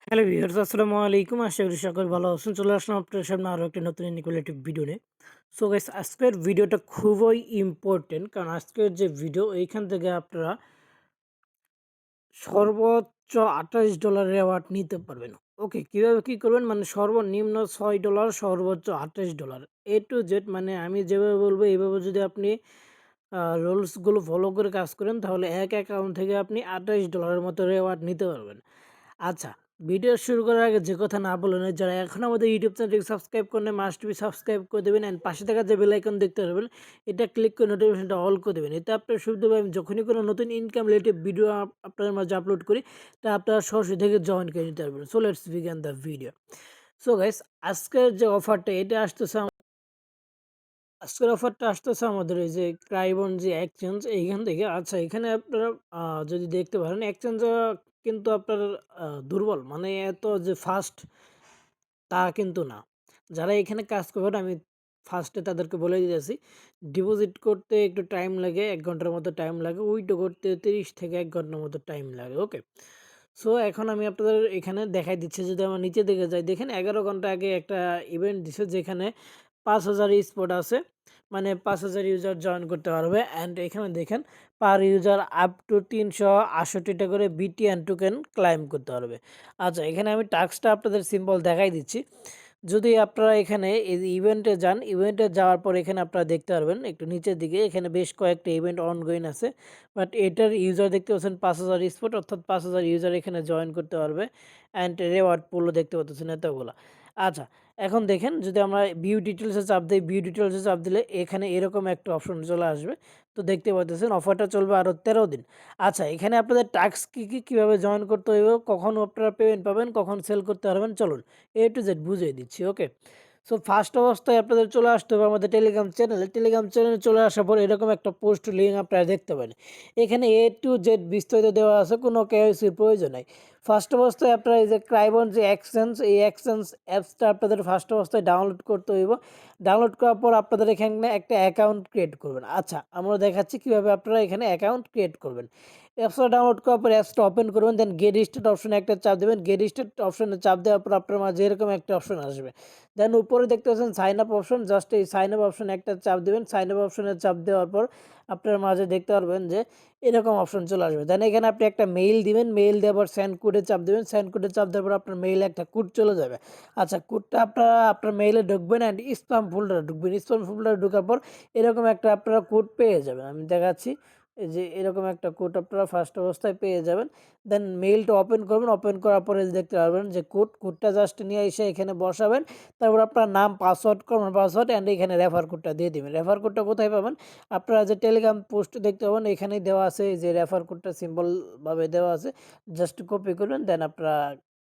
Hello viewers, আসসালামু আলাইকুম। আশা করি সকলে ভালো আছেন। চলে আসলাম আপনাদের সামনে আরও একটা নতুন ইনফরমেটিভ ভিডিও নিয়ে। সো গাইস, আজকের ভিডিওটা খুবই ইম্পর্টেন্ট, কারণ আজকের যে ভিডিও এইখান থেকে আপনারা সর্বোচ্চ $28 অ্যাওয়ার্ড নিতে পারবেন। ওকে, কীভাবে কী করবেন, মানে সর্বনিম্ন $6, সর্বোচ্চ $28 এ টু জেড, মানে আমি যেভাবে বলবো এইভাবে যদি আপনি রুলসগুলো ফলো করে কাজ করেন, তাহলে এক অ্যাকাউন্ট থেকে আপনি $28 মতো রেওয়ার্ড নিতে পারবেন। আচ্ছা, ভিডিও শুরু করার আগে যে কথা না বলে নয়, যারা এখনও আমাদের ইউটিউব চ্যানেলটিকে সাবস্ক্রাইব করেন নাই, মাস্ট বি সাবস্ক্রাইব করে দেবেন, অ্যান্ড পাশে থাকা যে বেল আইকন দেখতে পারবেন, এটা ক্লিক করে নোটিফিকেশনটা অল করে দেবেন। এতে আপনার সুবিধা হবে, আমি যখনই কোনো নতুন ইনকাম রিলেটেড ভিডিও আপনাদের মাঝে আপলোড করি, তা আপনারা সরাসরি থেকে জয়েন করে নিতে পারবেন। So let's begin the video. So guys, আজকের যে অফারটা এটা আসতেছে, আজকের অফারটা আসতেছে আমাদের এই যে ক্রাইবন যে এক্সচেঞ্জ এইখান থেকে। আচ্ছা, এখানে আপনারা যদি দেখতে পারেন, এক্সচেঞ্জ কিন্তু আপনার দুর্বল, মানে এত যে ফাস্ট তা কিন্তু না। যারা এখানে কাজ করবেন, আমি ফার্স্টে তাদেরকে বলে দিতেছি, ডিপোজিট করতে একটু টাইম লাগে, ১ ঘন্টার মতো টাইম লাগে, উইথড্র করতে ৩০ থেকে ১ ঘন্টার মতো টাইম লাগে। ওকে, সো এখন আমি আপনাদের এখানে দেখাই দিচ্ছি। যদি আমার নিচে দিকে যাই, দেখেন ১১ ঘন্টা আগে একটা ইভেন্ট দিছে, যেখানে ৫,০০০ স্পট আছে, মানে ৫,০০০ ইউজার জয়েন করতে পারবে। অ্যান্ড এখানে দেখেন পার ইউজার আপ টু ৩৬৮টা করে বিটিএন টোকেন ক্লাইম করতে পারবে। আচ্ছা, এখানে আমি টাস্কটা আপনাদের সিম্পল দেখাই দিচ্ছি। যদি আপনারা এখানে এই ইভেন্টে যান, ইভেন্টে যাওয়ার পর এখানে আপনারা দেখতে পারবেন একটু নিচের দিকে, এখানে বেশ কয়েকটা ইভেন্ট অনগোয়িং আছে, বাট এটার ইউজার দেখতে পাচ্ছেন ৫,০০০ স্পট, অর্থাৎ ৫,০০০ ইউজার এখানে জয়েন করতে পারবে। অ্যান্ড রেওয়ার্ড পুলও দেখতে পাচ্ছেন এতগুলো। আচ্ছা, এখন দেখেন, যদি আমরা ভিউ ডিটেলসে চাপ দিই, ভিউ ডিটেলসে চাপ দিলে এখানে এরকম একটা অপশন চলে আসবে। তো দেখতে পাচ্ছেন অফারটা চলবে আরও ১৩ দিন। আচ্ছা, এখানে আপনাদের টাস্ক কীভাবে জয়েন করতে হইব, কখন আপনারা পেমেন্ট পাবেন, কখন সেল করতে পারবেন, চলুন এ টু জেড বুঝিয়ে দিচ্ছি। ওকে, সো ফার্স্ট অবস্থায় আপনাদের চলে আসতে হবে আমাদের টেলিগ্রাম চ্যানেলে। টেলিগ্রাম চ্যানেলে চলে আসার পর এরকম একটা পোস্ট লিঙ্ক আপনারা দেখতে পাবেন। এখানে এ টু জেড বিস্তারিত দেওয়া আছে, কোনো কেওয়াইসির প্রয়োজন নাই। ফার্স্ট অবস্থায় আপনারা এই যে ক্রাইবন যে এক্সচেঞ্জ, এই এক্সচেঞ্জ অ্যাপসটা আপনাদের ফার্স্ট অবস্থায় ডাউনলোড করতে হইব। ডাউনলোড করার পর আপনাদের এখানে একটা অ্যাকাউন্ট ক্রিয়েট করবেন। আচ্ছা, আমরা দেখাচ্ছি কীভাবে আপনারা এখানে অ্যাকাউন্ট ক্রিয়েট করবেন। অ্যাপসটা ডাউনলোড করার পর অ্যাপসটা ওপেন করবেন, দেন গেট স্টার্ট অপশনে একটা চাপ দেবেন। গেট স্টার্ট অপশনে চাপ দেওয়ার পর আপনার মাঝে এরকম একটা অপশন আসবে। দেন উপরে দেখতে পাচ্ছেন সাইন আপ অপশন, জাস্ট এই সাইন আপ অপশনে একটা চাপ দেবেন। সাইন আপ অপশনে চাপ দেওয়ার পর আপনার মাঝে দেখতে পারবেন যে এরকম অপশন চলে আসবে। দেন এখানে আপনি একটা মেইল দিবেন, মেইল দেওয়ার পর সেন্ড কোডে চাপ দেবেন। সেন্ড কোডে চাপ দেওয়ার পর আপনার মেইলে একটা কোড চলে যাবে। আচ্ছা, কোডটা আপনারা আপনার মেইলে ঢুকবেন অ্যান্ড স্প্যাম ফোল্ডারে ঢুকবেন। স্প্যাম ফোল্ডারে ঢোকার পর এরকম একটা আপনারা কোড পেয়ে যাবেন। আমি দেখাচ্ছি, এই যে এরকম একটা কোড আপনারা ফার্স্ট অবস্থায় পেয়ে যাবেন। দেন মেইলটা ওপেন করবেন, ওপেন করার পরে দেখতে পারবেন যে কোডটা জাস্ট নিয়ে এসে এখানে বসাবেন। তারপর আপনার নাম, পাসওয়ার্ড, কমন পাসওয়ার্ড অ্যান্ড এখানে রেফার কোডটা দিয়ে দিবেন। রেফার কোডটা কোথায় পাবেন, আপনারা যে টেলিগ্রাম পোস্ট দেখতে পাবেন এখানেই দেওয়া আছে, এই যে রেফার কোডটা সিম্পলভাবে দেওয়া আছে, জাস্ট কপি করবেন, দেন আপনারা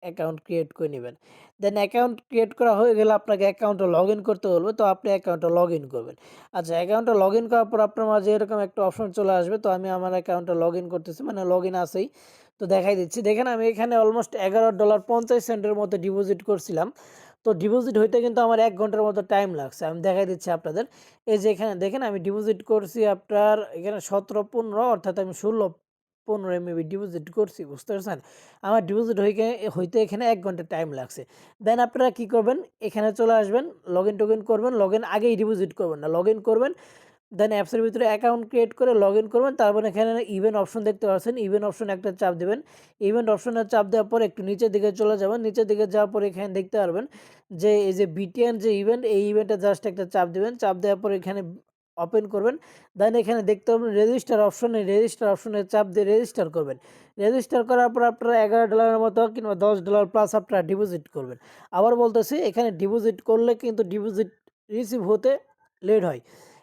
অ্যাকাউন্ট ক্রিয়েট করে নেবেন। দেন অ্যাকাউন্ট ক্রিয়েট করা হয়ে গেলে আপনাকে অ্যাকাউন্টটা লগ ইন করতে বলবে, তো আপনি অ্যাকাউন্টটা লগ ইন করবেন। আচ্ছা, অ্যাকাউন্টটা লগ ইন করার পর আপনার মাঝে এরকম একটা অপশন চলে আসবে। তো আমি আমার অ্যাকাউন্টটা লগ ইন করতেছি, মানে লগ ইন আছেই, তো দেখাই দিচ্ছি। দেখেন আমি এখানে অলমোস্ট $11.50 মতো ডিপোজিট করছিলাম। তো ডিপোজিট হইতে কিন্তু আমার ১ ঘন্টার মতো টাইম লাগছে। আমি দেখাই দিচ্ছি আপনাদের। এই যে এখানে দেখেন আমি ডিপোজিট করছি আপনার এখানে ১৭-১৫, অর্থাৎ আমি ১৬-১৫ মেবি ডিপোজিট করছি, বুঝতে পারছেন? আমার ডিপোজিট হইতে এখানে ১ ঘন্টা টাইম লাগছে। দেন আপনারা কী করবেন, এখানে চলে আসবেন, লগ ইন টোগিন করবেন। লগ ইন আগেই ডিপোজিট করবেন না, লগ ইন করবেন। দেন অ্যাপসের ভিতরে অ্যাকাউন্ট ক্রিয়েট করে লগ ইন করবেন। তারপর এখানে ইভেন্ট অপশন দেখতে পাচ্ছেন, ইভেন্ট অপশনে একটা চাপ দেবেন। ইভেন্ট অপশনে চাপ দেওয়ার পর একটু নিচের দিকে চলে যাবেন। নিচের দিকে যাওয়ার পর এখানে দেখতে পারবেন যে এই যে বিটিএন যে ইভেন্ট, এই ইভেন্টে জাস্ট একটা চাপ দেবেন। চাপ দেওয়ার পর এখানে ওপেন করবেন। দেন এখানে দেখতে পাবেন রেজিস্টার অপশন, এই রেজিস্টার অপশনে চাপ দিয়ে রেজিস্টার করবেন। রেজিস্টার করার পর আপনারা $11 মতো কিংবা $10 প্লাস আপনারা ডিপোজিট করবেন। আবার বলতেছি, এখানে ডিপোজিট করলে কিন্তু ডিপোজিট রিসিভ হতে লেট হয়।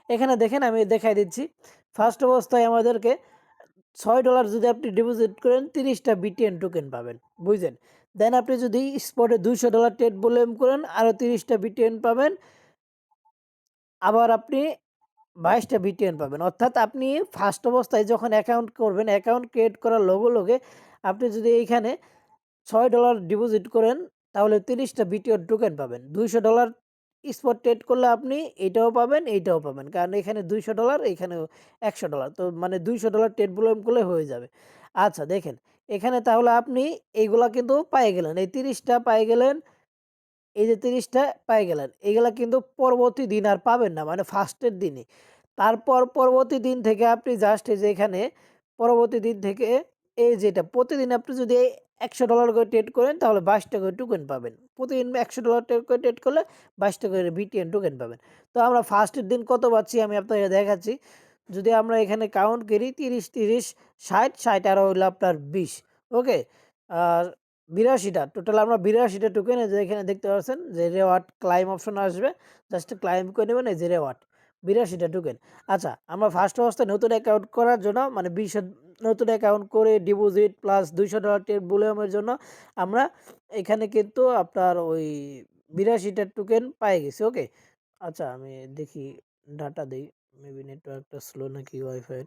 এখানে দেখেন আমি দেখাই দিচ্ছি। ফার্স্ট অবস্থায় আমাদেরকে $6 যদি আপনি ডিপোজিট করেন, ৩০টা বিটিএন টোকেন পাবেন, বুঝলেন? দেন আপনি যদি স্পটে $200 ট্রেড ভলিউম করেন, আরও ৩০টা বিটিএন পাবেন। আবার আপনি ২২টা বিটিএন পাবেন। অর্থাৎ আপনি ফার্স্ট অবস্থায় যখন অ্যাকাউন্ট করবেন, অ্যাকাউন্ট ক্রিয়েট করার লগে, লগে আপনি যদি এইখানে $6 ডিপোজিট করেন, তাহলে ৩০টা বিটিএন টোকেন পাবেন। $200 স্পট ট্রেড করলে আপনি এইটাও পাবেন, এইটাও পাবেন। কারণ এখানে $200, এখানেও $100। তো মানে $200 ট্রেড ভলিউম করলে হয়ে যাবে। আচ্ছা দেখেন, এখানে তাহলে আপনি এইগুলা কিন্তু পাই গেলেন, এই 30টা পাই গেলেন, এই যে 30টা পাই গেলেন, এইগুলা কিন্তু পরবর্তী দিন আর পাবেন না, মানে ফার্স্টের দিনে। তারপর পরবর্তী দিন থেকে আপনি জাস্ট এই যে এখানে পরবর্তী দিন থেকে এই যেটা প্রতিদিন আপনি যদি $100 করে ট্রেড করেন তাহলে 22টা করে টোকেন পাবেন। প্রতিদিন $100 করে ট্রেড করলে 22টা করে বিটিএন টোকেন পাবেন। তো আমরা ফার্স্টের দিন কত পাচ্ছি আমি আপনাকে দেখাচ্ছি। যদি আমরা এখানে কাউন্ট করি 30 30 60 60 আর হইলো আপনার 20, ওকে, আর 82টা টোটাল আমরা 82টা টোকেন যে এখানে দেখতে পাচ্ছেন যে রেওয়ার্ড ক্লাইম অপশন আসবে, জাস্ট ক্লাইম করে নেবেন এই যে রেওয়ার্ড 82টা টোকেন। আচ্ছা, আমরা ফার্স্ট অবস্থায় নতুন অ্যাকাউন্ট করার জন্য মানে 20 নতুন অ্যাকাউন্ট করে ডিপোজিট প্লাস $200 টের বুলিয়মের জন্য আমরা এখানে কিন্তু আপনার ওই 82টা টোকেন পাই গেছি, ওকে। আচ্ছা, আমি দেখি ডাটা দেই, মেবি নেটওয়ার্কটা স্লো নাকি ওয়াইফাই।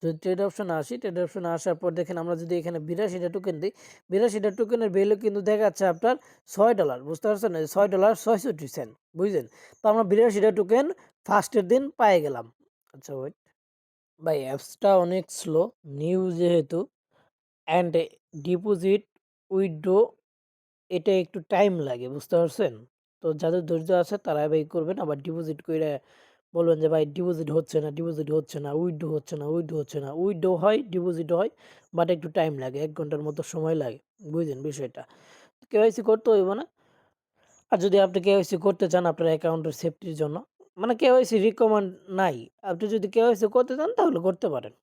যদি ট্রেড অপশনে আসি, ট্রেড অপশনে আসার পর দেখেন আমরা যদি এখানে 82টা টোকেন দিই, 82টা টোকেনের ভ্যালু কিন্তু দেখাচ্ছে আপনার $6, বুঝতে পারছেন, $6.66, বুঝলেন? তো আমরা 82টা টোকেন ফার্স্টের দিন পাই গেলাম। আচ্ছা ওয়েট ভাই, অ্যাপসটা অনেক স্লো, নিউ যেহেতু, অ্যান্ড ডিপোজিট উইথড্র এটা একটু টাইম লাগে, বুঝতে পারছেন? তো যাদের ধৈর্য আছে তারা ভাই করবেন, আবার ডিপোজিট করে বলবেন যে ভাই ডিপোজিট হচ্ছে না, ডিপোজিট হচ্ছে না, উইথড্র হচ্ছে না, উইথড্র হচ্ছে না। উইথড্র হয়, ডিপোজিট হয়, বাট একটু টাইম লাগে, 1 ঘন্টার মতো সময় লাগে, বুঝলেন বিষয়টা? কেওয়াইসি করতে হইব না। আর যদি আপনি কেওয়াইসি করতে চান আপনার অ্যাকাউন্টের সেফটির জন্য, মানে কেওয়াইসি রিকমেন্ড নাই, আপনি যদি কেওয়াইসি করতে চান তাহলে করতে পারেন,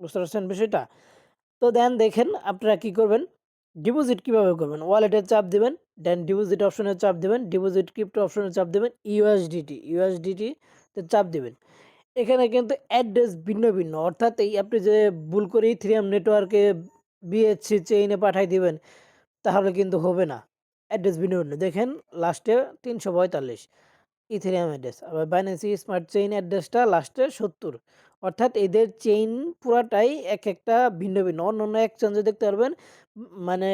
বুঝতে পারছেন বিষয়টা? তো দেন দেখেন আপনারা কি করবেন, ডিপোজিট কিভাবে করবেন, ওয়ালেটে চাপ দিবেন, দেন ডিপোজিট অপশনে চাপ দিবেন, ডিপোজিট ক্রিপ্টো অপশনে চাপ দিবেন, ইউএসডিটি তে চাপ দিবেন। এখানে কিন্তু অ্যাড্রেস ভিন্ন ভিন্ন, অর্থাৎ এই আপনি যে ভুল করে ইথেরিয়াম নেটওয়ার্কে বিএসসি চেইনে পাঠাই দিবেন তাহলে কিন্তু হবে না। অ্যাড্রেস ভিন্ন ভিন্ন, দেখেন লাস্টে 342 ইথেরিয়াম অ্যাড্রেস, আবার বাইন্যান্স স্মার্ট চেইন অ্যাড্রেসটা লাস্টে 70, অর্থাৎ এদের চেইন পুরাটাই এক একটা ভিন্ন ভিন্ন। অন্য অন্য এক্সচেঞ্জে দেখতে পারবেন মানে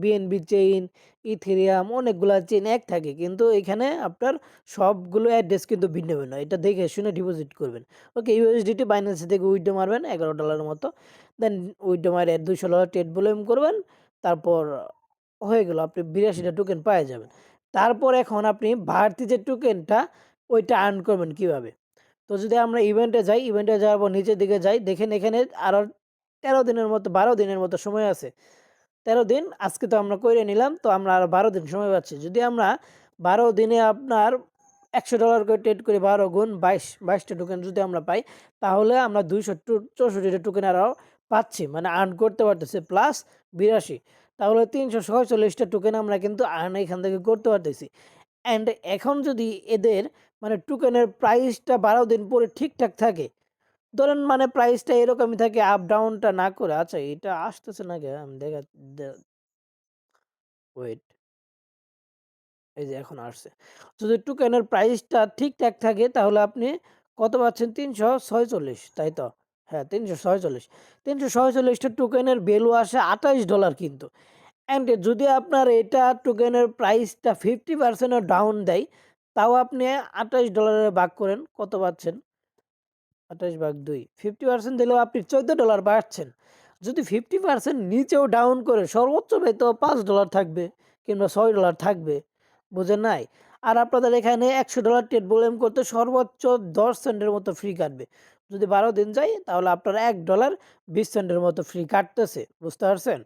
বিএনবি চেইন, ইথেরিয়াম অনেকগুলা চেইন এক থাকে, কিন্তু এখানে আপনার সবগুলো অ্যাড্রেস কিন্তু ভিন্ন ভিন্ন, এটা দেখে শুনে ডিপোজিট করবেন। ওকে, ইউএসডিটি বাইন্যান্স থেকে উইথড্র মারবেন $11 মতো, দেন উইথড্র মারে $200 ট্রেড ভলিউম করবেন, তারপর হয়ে গেল, আপনি 82টা টোকেন পেয়ে যাবেন। তারপর এখন আপনি বাড়তি যে টোকেনটা ওইটা আর্ন করবেন কিভাবে। তো যদি আমরা ইভেন্টে যাই, ইভেন্টে যাওয়ার পর নিচের দিকে যাই, দেখেন এখানে আরও 13 দিনের মতো 12 দিনের মতো সময় আছে। 13 দিন আজকে তো আমরা করে নিলাম, তো আমরা আরও 12 দিন সময় পাচ্ছি। যদি আমরা 12 দিনে আপনার $100 করে ট্রেড করি, 12 গুণ 22টা টোকেন যদি আমরা পাই, তাহলে আমরা 264টা টোকেন আরও পাচ্ছি, মানে আর্ন করতে পারতেছি প্লাস 82, তাহলে 346টা টোকেন আমরা কিন্তু আর্ন এখান থেকে করতে পারতেছি। অ্যান্ড এখন যদি এদের মানে টোকেনের প্রাইসটা 12 দিন পরে ঠিকঠাক থাকে, ধরেন মানে প্রাইসটা এরকমই থাকে, আপ ডাউনটা না করে। আচ্ছা, এটা আসতেছে না কেন আমি দেখা, ওয়েট, এই যে এখন আসছে। যদি টোকেনের প্রাইসটা ঠিকঠাক থাকে তাহলে আপনি কত পাচ্ছেন, 346, তাই তো? হ্যাঁ, 346, 346টা টোকেনের ভ্যালু আসে $28 কিন্তু। অ্যান্ড যদি আপনার এটা টোকেনের প্রাইসটা 50% ডাউন দেয়, তাও আপনি $28 ভাগ করেন, কত পাচ্ছেন, 28/2, 50% দিলেও আপনি $14 পাচ্ছেন। যদি 50% নিচেও ডাউন করে সর্বোচ্চ তো $5 থাকবে কিংবা $6 থাকবে, বুঝেন নাই? আর আপনাদের এখানে $100 ট্রেড ভলিউম করতে সর্বোচ্চ 10 সেন্টের মতো ফ্রি কাটবে। যদি 12 দিন যায় তাহলে আপনার $1 20 সেন্টের মতো ফ্রি কাটতেছে, বুঝতে পারছেন?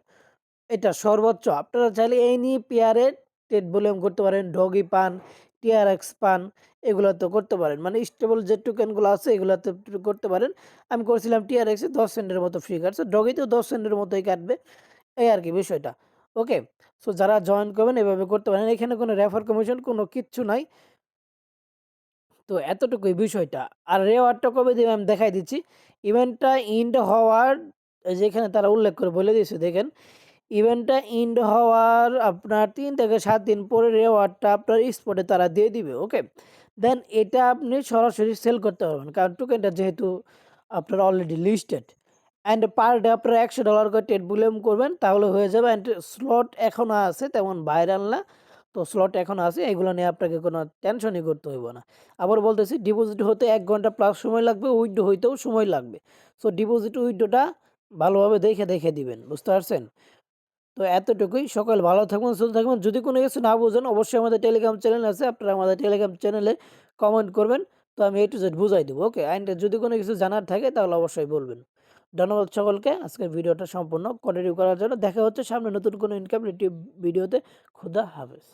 এটা সর্বোচ্চ। আপনারা চাইলে এই নিয়ে পেয়ারে ট্রেড ভলিউম করতে পারেন, ডগি পান, টিআরএক্স পান, এগুলাতে করতে পারেন। মানে স্টেবল যে টোকেনগুলো আছে এগুলাতে করতে পারেন। আমি করেছিলাম টিআরএক্সে 10 সেন্টের মতো ফ্রি কাটছে, ডগিতেও 10 সেন্টের মতোই কাটবে, এই আর কি বিষয়টা। ওকে, সো যারা জয়েন করবেন এভাবে করতে পারেন, এখানে কোনো রেফার কমিশন কোনো কিচ্ছু নাই। তো এতটুকুই বিষয়টা। আর রেওয়ার্ডটা কবে দিবে আমি দেখাই দিচ্ছি। ইভেন্টটা ইন্ড হওয়ার যেখানে তারা উল্লেখ করে বলে দিয়েছে, দেখেন ইভেন্টটা ইন্ড হওয়ার আপনার 3 থেকে 7 দিন পরে রেওয়ার্ডটা আপনার স্পটে তারা দিয়ে দিবে, ওকে। দেন এটা আপনি সরাসরি সেল করতে পারবেন, কারণ টোকেনটা যেহেতু আপনার already listed. And per day আপনারা $100 করে ট্রেড ভলিউম করবেন তাহলে হয়ে যাবে। অ্যান্ড স্লট এখনও আছে, তেমন ভাইরাল না, তো স্লট এখনও আছে, এগুলো নিয়ে আপনাকে কোনো টেনশনই করতে হইব না। আবার বলতেছি, ডিপোজিট হতে 1 ঘন্টা প্লাস সময় লাগবে, উইথড্র হইতেও সময় লাগবে। সো ডিপোজিট উইথড্রটা ভালোভাবে দেখে দিবেন। বুঝতে পারছেন? তো এতটুকুই। সকলে ভালো থাকবেন, সুস্থ থাকবেন। যদি কোনো কিছু না বুঝেন অবশ্যই আমাদের টেলিগ্রাম চ্যানেল আছে। আপনারা আমাদের টেলিগ্রাম চ্যানেলে কমেন্ট করবেন। তো আমি A to Z বুঝাই দেব। ওকে? অ্যান্ড যদি কোনো কিছু জানার থাকে তাহলে অবশ্যই বলবেন। ধন্যবাদ সকলকে আজকের ভিডিওটা সম্পূর্ণ কন্টিনিউ করার জন্য। দেখা হচ্ছে সামনে নতুন কোনো ইনকাম ভিডিওতে। খোদা হাফেজ।